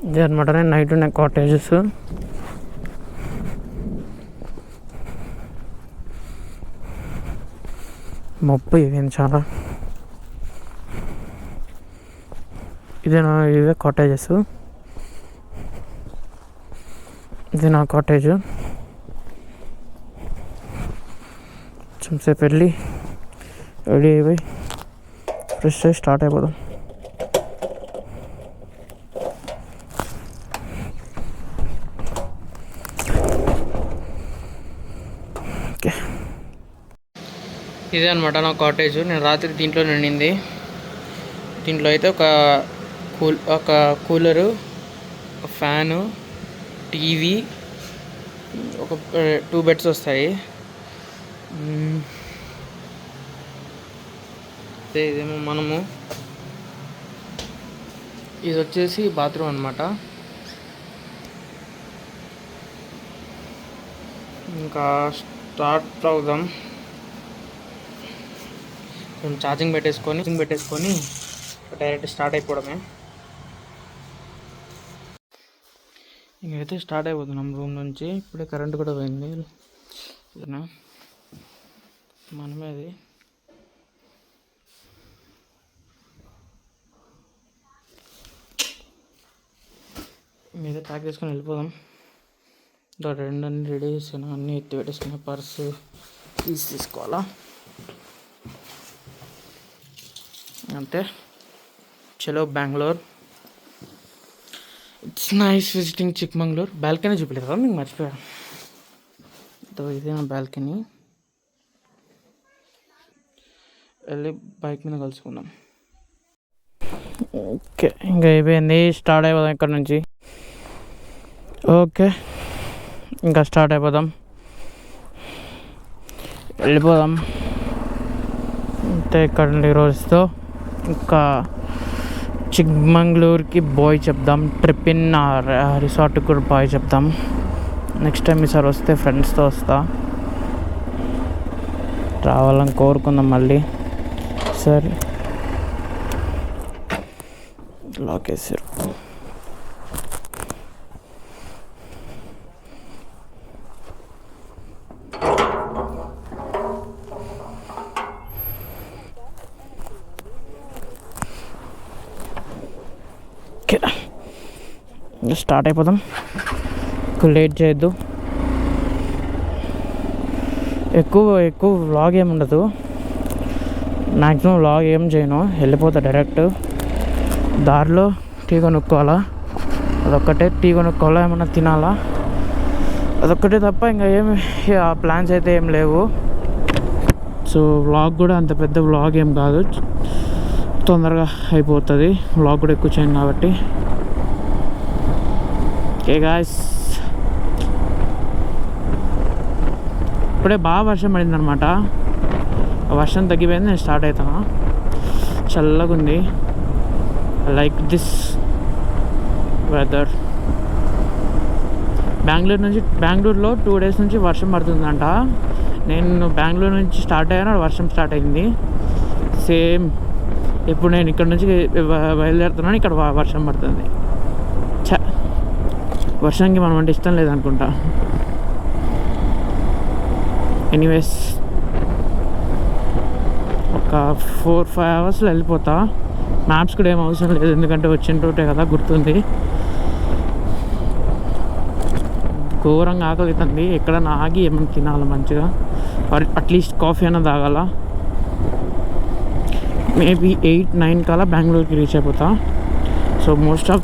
ఇదే అనమాట. నేను నైట్ ఉన్నాయి కాటేజెస్. మబ్బు ఇవేంది చాలా. ఇదే కాటేజెస్. ఇది నా కాటేజ్. కొంచెంసేపు వెళ్ళి రెడీ అయిపోయి ఫ్రెష్ అయ్యి స్టార్ట్ అయిపోదాం. ఓకే, ఇదే అనమాట నా కాటేజ్. నేను రాత్రి దీంట్లో నిండింది. దీంట్లో అయితే ఒక కూలరు, ఒక ఫ్యాను, టీవీ, ఒక 2 బెడ్స్ వస్తాయి. ఇదేమో ఇది వచ్చేసి బాత్రూమ్ అనమాట. ఇంకా స్టార్ట్ అవుదాం. మేము ఛార్జింగ్ పెట్టేసుకొని డైరెక్ట్ స్టార్ట్ అయిపోవడమే. ఇంకైతే స్టార్ట్ అయిపోతున్నాం రూమ్ నుంచి. ఇప్పుడే కరెంట్ కూడా పోయింది. మనమే అది. మీద ప్యాక్ చేసుకొని వెళ్ళిపోదాం. అన్నీ రెడీ చేసుకున్నా, అన్నీ ఎత్తి పెట్టేసుకున్నా. పర్సు తీసుకోవాలా అంతే. చలో Bengaluru. It's nice visiting Chikmagalur. Balcony చూపలేదు కదా మీకు, మర్చిపోయా. ఇదే నా బాల్కనీ. వెళ్ళి బైక్ మీద కలుసుకుందాం. ఓకే, ఇంకా అయిపోయింది. స్టార్ట్ అయిపోదాం ఇక్కడ నుంచి. ఓకే, ఇంకా స్టార్ట్ అయిపోదాం, వెళ్ళిపోదాం అంతే. ఇక్కడ నుండి రోజుతో ఇంకా చిక్మంగళూరుకి బాయ్ చెప్దాం. ట్రిప్ ఇన్ రిసార్ట్కి కూడా బాయ్ చెప్దాం. నెక్స్ట్ టైం ఈసారి వస్తే ఫ్రెండ్స్తో వస్తా. రావాలని కోరుకుందాం మళ్ళీ. సరే, లాక్ వేసారు. స్టార్ట్ అయిపోదాం. ఎక్కువ లేట్ చేయొద్దు. ఎక్కువ వ్లాగ్ ఏమి ఉండదు. మ్యాక్సిమం వ్లాగ్ ఏం చేయను, వెళ్ళిపోతా డైరెక్ట్. దారిలో టీ కొనుక్కోవాలా, అదొక్కటే. టీ కొనుక్కోవాలా, ఏమన్నా తినాలా, అదొక్కటే తప్ప ఇంకా ఏమి ప్లాన్స్ అయితే ఏం లేవు. సో వ్లాగ్ కూడా అంత పెద్ద వ్లాగ్ ఏం కాదు, తొందరగా అయిపోతుంది. వ్లాగ్ కూడా ఎక్కువ చేయను కాబట్టి. ఓకే గాయ్స్, ఇప్పుడే బాగా వర్షం పడింది అనమాట. వర్షం తగ్గిపోయింది, నేను స్టార్ట్ అవుతాను. చల్లగా ఉంది. Like this weather. బెంగళూరులో 2 days నుంచి వర్షం పడుతుందంట. నేను బెంగళూరు నుంచి స్టార్ట్ అయ్యాను, వర్షం స్టార్ట్ అయింది. సేమ్ ఇప్పుడు నేను ఇక్కడ నుంచి బయలుదేరుతున్నాను, ఇక్కడ వర్షం పడుతుంది. వర్షానికి మనం అంటే ఇష్టం లేదనుకుంటా. ఎనీవేస్, ఒక 4-5 hours వెళ్ళిపోతా. మ్యాప్స్ కూడా ఏం అవసరం లేదు, ఎందుకంటే వచ్చిన రూటే కదా, గుర్తుంది. ఘోరంగా ఆకలి అవుతుంది. ఎక్కడన్నా ఆగి ఏమైనా తినాలి మంచిగా, అట్లీస్ట్ కాఫీ అయినా తాగాల. మేబీ 8-9 కల్లా బెంగళూరుకి రీచ్ అయిపోతా. So most of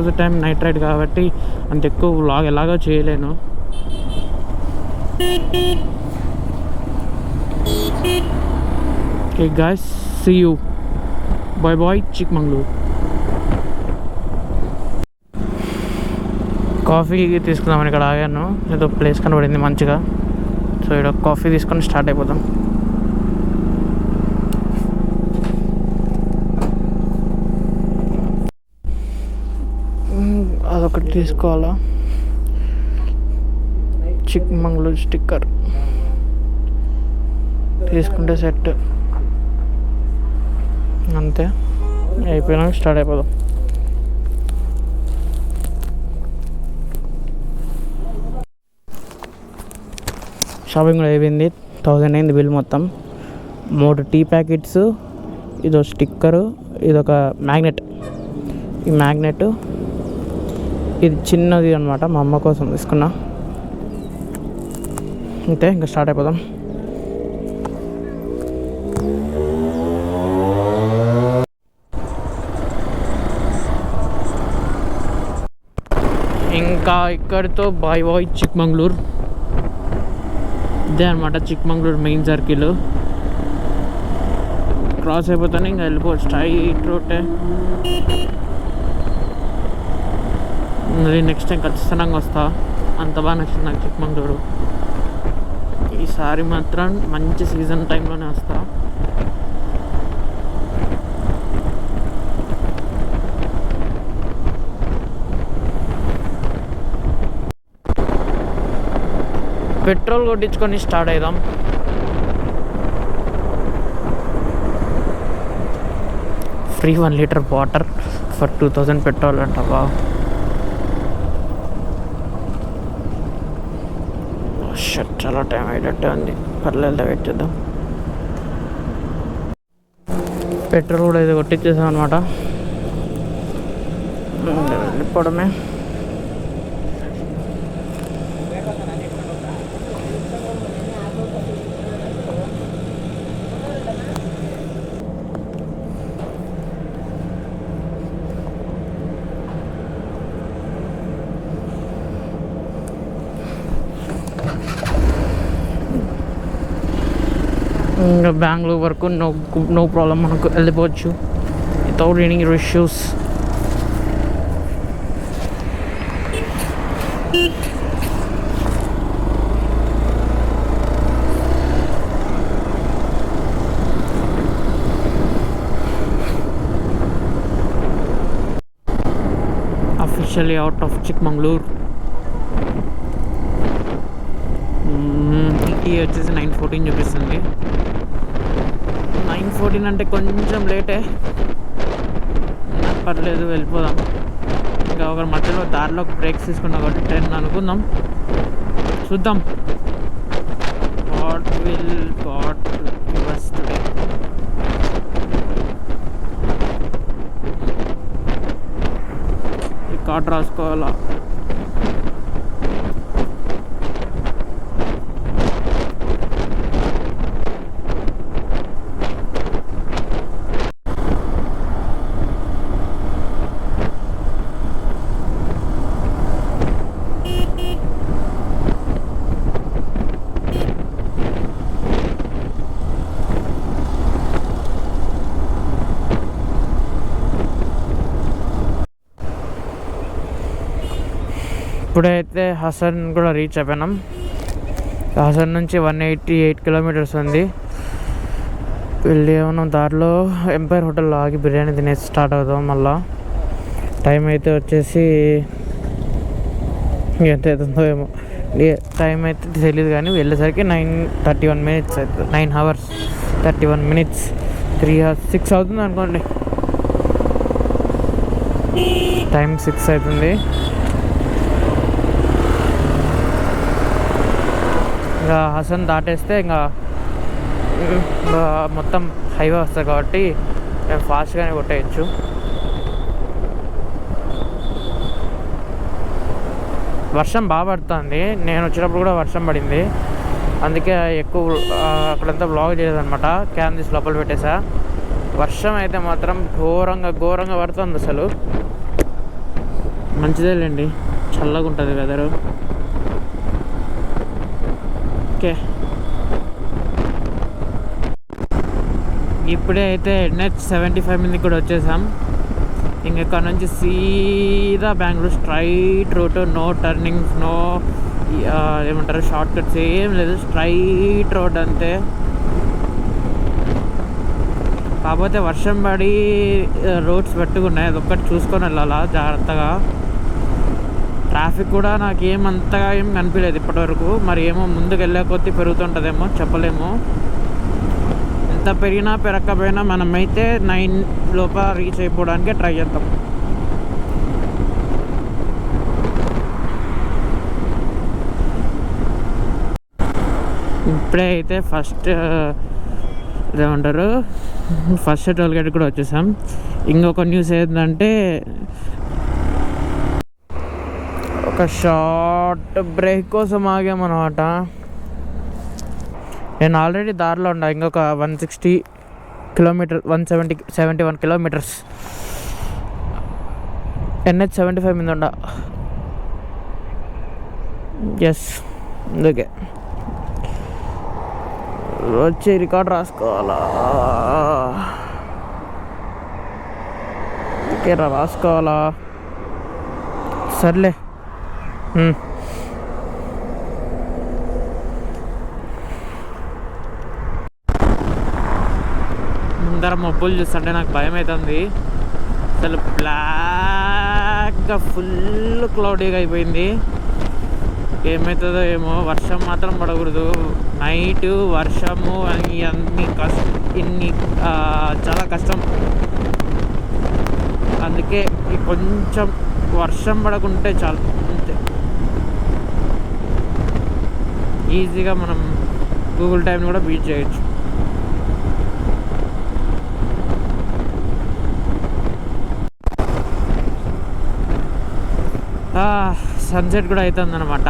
the time night ride కాబట్టి అంత ఎక్కువ వ్లాగ్ ఎలాగో చేయలేను. Okay guys, see you. Bye Chikmagalur. Coffee తీసుకుందామని ఇక్కడ ఆగాను. ఏదో ప్లేస్ కనబడింది మంచిగా. సో ఇక్కడ కాఫీ తీసుకొని స్టార్ట్ అయిపోదాం. అదొకటి తీసుకోవాలా, చిక్మంగళూరు స్టిక్కర్ తీసుకుంటే సెట్. అంతే, అయిపోయినాక స్టార్ట్ అయిపోదాం. షాపింగ్ కూడా అయిపోయింది. 1000 అయింది బిల్ మొత్తం. 3 టీ ప్యాకెట్స్, ఇదో స్టిక్కరు, ఇదొక మ్యాగ్నెట్. ఈ మ్యాగ్నెట్ ఇది చిన్నది అనమాట, మా అమ్మ కోసం తీసుకున్నా. అంతే, ఇంకా స్టార్ట్ అయిపోదాం. ఇంకా ఇక్కడితో బాయ్ బాయ్ చిక్మంగళూరు. ఇదే అనమాట చిక్మంగళూరు మెయిన్ సర్కిల్. క్రాస్ అయిపోతాను, ఇంకా వెళ్ళిపోవచ్చు. స్ట్రైట్ రోటే. మరి నెక్స్ట్ టైం ఖచ్చితంగా వస్తా. అంత బాగా నచ్చింది నాకు చిక్మంగళూరు. ఈసారి మాత్రం మంచి సీజన్ టైంలోనే వస్తా. పెట్రోల్ కొట్టించుకొని స్టార్ట్ అవుదాం. Free 1 litre water for 2000 petrol అంటావా? షట్, చాలా టైం అయ్యేటట్టే ఉంది. పర్లేదు, వెయిట్ చేద్దాం. పెట్రోల్ కూడా ఇది కొట్టించేసాం అనమాట. వెళ్ళిపోవడమే. ఇంకా బెంగళూరు వరకు నో ప్రాబ్లం, మనకు వెళ్ళిపోవచ్చు without any issues. Officially out of Chikmagalur. TT వచ్చేసి 9:14 చూపిస్తుంది. 9:14 అంటే కొంచెం లేటే, పర్లేదు వెళ్ళిపోదాం. ఇంకా ఒకరి మధ్యలో దారిలో బ్రేక్స్ తీసుకున్నాం కాబట్టి 10 అనుకుందాం. చూద్దాం what will God give us today. ఈ కార్డ్ రాసుకోవాలా? ఇప్పుడైతే హసన్ కూడా రీచ్ అయిపోయినాం. హసన్ నుంచి 188 కిలోమీటర్స్ ఉంది. వెళ్ళి ఏమన్నా దారిలో ఎంపైర్ హోటల్లో ఆగి బిర్యానీ తినేసి స్టార్ట్ అవుతాం. మళ్ళా టైం అయితే వచ్చేసి ఎంత అవుతుందో ఏమో, టైం అయితే తెలియదు కానీ వెళ్ళేసరికి 9:31 అవుతుంది. 9 hours 31 minutes, 3 hours 6 అవుతుంది అనుకోండి. టైం 6 అవుతుంది. ఇంకా హసన్ దాటేస్తే ఇంకా మొత్తం హైవే వస్తుంది కాబట్టి మేము ఫాస్ట్గానే కొట్టేయచ్చు. వర్షం బాగా పడుతుంది. నేను వచ్చినప్పుడు కూడా వర్షం పడింది, అందుకే ఎక్కువ అక్కడంతా బ్లాగ్ చేయలేదన్నమాట. క్యాన్ తీసి లోపల పెట్టేసా. వర్షం అయితే మాత్రం ఘోరంగా పడుతుంది. అసలు మంచిదేలేండి, చల్లగా ఉంటుంది వెదరు. ఓకే, ఇప్పుడే అయితే NH75 మీదకి కూడా వచ్చేసాం. ఇంకెక్కడ నుంచి సీదా Bengaluru straight route, no turnings, no ఏమంటారు షార్ట్ కట్స్, ఏం లేదు, స్ట్రైట్ రోడ్ అంతే. కాకపోతే వర్షం పడి రోడ్స్ పెట్టుకున్నాయి, అదొక్కటి చూసుకొని వెళ్ళాలా జాగ్రత్తగా. ట్రాఫిక్ కూడా నాకు ఏమంతగా ఏం కనిపించలేదు ఇప్పటివరకు. మరి ఏమో ముందుకు వెళ్ళే కొద్దీ పెరుగుతుంటుందేమో, చెప్పలేము. ఎంత పెరిగినా పెరగకపోయినా మనమైతే 9 లోపల రీచ్ అయిపోవడానికి ట్రై చేద్దాం. ఇప్పుడే అయితే ఏమంటారు ఫస్ట్ టోల్ గేట్ కూడా వచ్చేసాం. ఇంకొక న్యూస్ ఏంటంటే ఒక షార్ట్ బ్రేక్ కోసం ఆగామన్నమాట. నేను ఆల్రెడీ దారిలో ఉన్నా, ఇంకొక 160 కిలోమీటర్ 71 కిలోమీటర్స్ NH75 మీద ఉండ. ఎస్, అందుకే వచ్చి రికార్డ్ రాసుకోవాలా, రాసుకోవాలా. సర్లే. ముందర మబ్బులు చూస్తుంటే నాకు భయం అవుతుంది. అసలు బ్లాక్గా ఫుల్ క్లౌడీగా అయిపోయింది. ఏమవుతుందో ఏమో. వర్షం మాత్రం పడకూడదు. నైట్ వర్షము ఇన్ని చాలా కష్టం. అందుకే కొంచెం వర్షం పడకుంటే చాలు, అంతే. ఈజీగా మనం గూగుల్ టైంని కూడా బీట్ చేయొచ్చు. సన్సెట్ కూడా అవుతుంది అనమాట.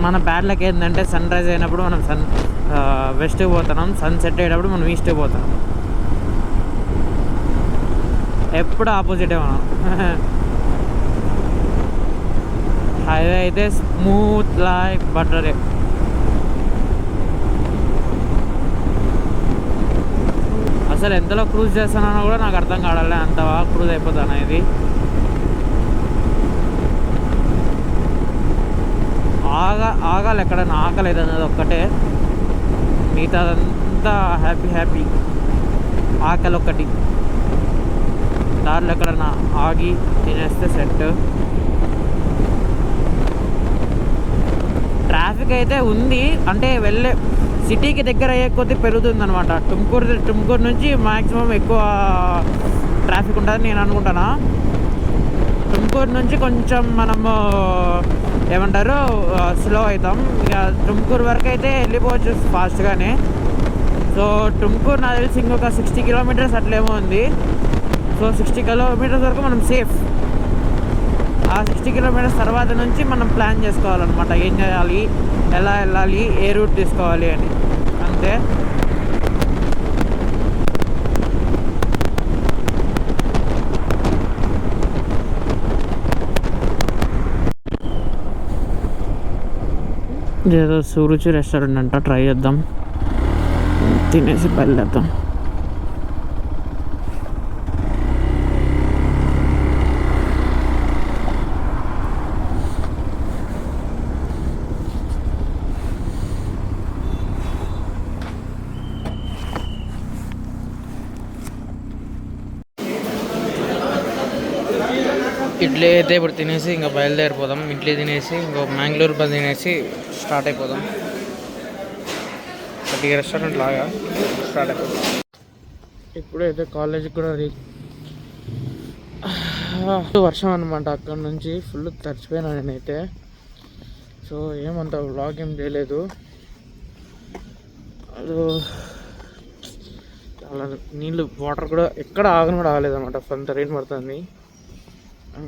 మన బ్యాడ్ లక్ ఏంటంటే సన్ రైజ్ అయినప్పుడు మనం వెస్ట్కి పోతున్నాం, సన్సెట్ అయ్యేటప్పుడు మనం ఈస్ట్కి పోతున్నాం. ఎప్పుడు ఆపోజిటే మనం. హైవే అయితే స్మూత్ లైక్ బటరే. అసలు ఎంతలో క్రూజ్ చేస్తున్నానో కూడా నాకు అర్థం కావట్లే, అంత బాగా క్రూజ్ అయిపోతాను. ఇది ఆగాలి, ఎక్కడైనా ఆకలేదు అన్నది ఒక్కటే, మిగతాదంతా హ్యాపీ. ఆకలి ఒక్కటి. దారిలో ఎక్కడైనా ఆగి తినేస్తే సెట్. ట్రాఫిక్ అయితే ఉంది, అంటే వెళ్ళే సిటీకి దగ్గర అయ్యే కొద్దీ పెరుగుతుంది అనమాట. టుమ్కూరు నుంచి మ్యాక్సిమం ఎక్కువ ట్రాఫిక్ ఉంటుంది నేను అనుకుంటాను. టుమ్కూరు నుంచి కొంచెం మనము ఏమంటారు స్లో అవుతాం. ఇక టుమ్కూరు వరకు అయితే వెళ్ళిపోవచ్చు ఫాస్ట్గానే. సో టుమ్కూరు నాకు తెలిసి ఇంకొక 60 కిలోమీటర్స్ అట్లేమో ఉంది. సో 60 కిలోమీటర్స్ వరకు మనం సేఫ్. ఆ 60 కిలోమీటర్స్ తర్వాత నుంచి మనం ప్లాన్ చేసుకోవాలన్నమాట, ఏం చేయాలి, ఎలా వెళ్ళాలి, ఏ రూట్ తీసుకోవాలి అని, అంతే. ఏదో సురుచి రెస్టారెంట్ అంట, ట్రై చేద్దాం, తినేసి బయలుదేద్దాం. ఇడ్లీ అయితే ఇప్పుడు తినేసి ఇంకా బయలుదేరిపోదాం. ఇడ్లీ తినేసి ఇంకో మ్యాంగ్లూర్ బస్ తినేసి స్టార్ట్ అయిపోదాం. ఈ రెస్టారెంట్ లాగా స్టార్ట్ అయిపోదాం. ఇప్పుడైతే కాలేజీకి కూడా వర్షం అనమాట. అక్కడ నుంచి ఫుల్ తడిచిపోయినా నేనైతే. సో ఏమంత వ్లాగ్ ఏం చేయలేదు. అది చాలా నీళ్ళు, వాటర్ కూడా ఎక్కడ ఆగను కూడా ఆగలేదన్నమాట. అంత రెయిన్ పడుతుంది.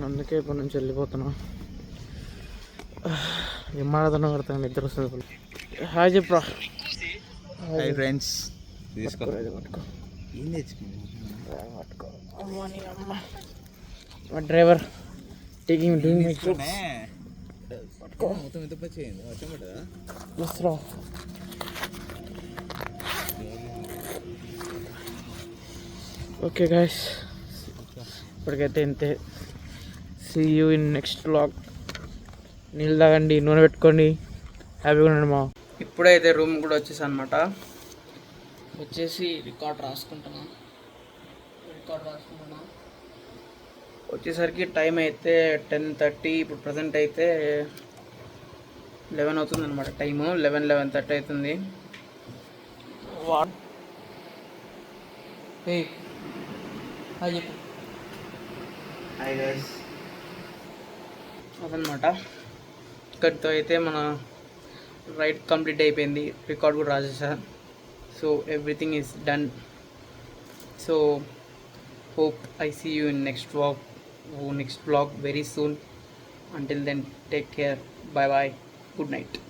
అందుకే ఇప్పటి నుంచి వెళ్ళిపోతున్నా. విమానదన పడుతుంది, నిద్ర వస్తుంది. హాయ్ చెప్పరా. Hi friends. మా driver taking doing my okay guys, ఇప్పటికైతే ఇంతే. See you in next vlog. నీళ్ళు తాగండి, నూనె పెట్టుకోండి, హ్యాపీగా ఉండండి. ఇప్పుడైతే రూమ్ కూడా వచ్చేసి అనమాట. వచ్చేసి రికార్డ్ రాసుకుంటున్నా. వచ్చేసరికి టైం అయితే 10:30. ఇప్పుడు ప్రజెంట్ అయితే 11 అవుతుంది అనమాట. టైము 11:30 అవుతుంది. హాయ్ చెప్పు. Hi guys. అదనమాట. ఇక్కడితో అయితే మన రైడ్ కంప్లీట్ అయిపోయింది, రికార్డ్ కూడా రాసేసాను. So everything is done. So hope I see you in next vlog very soon. Until then, take care. Bye bye. Good night.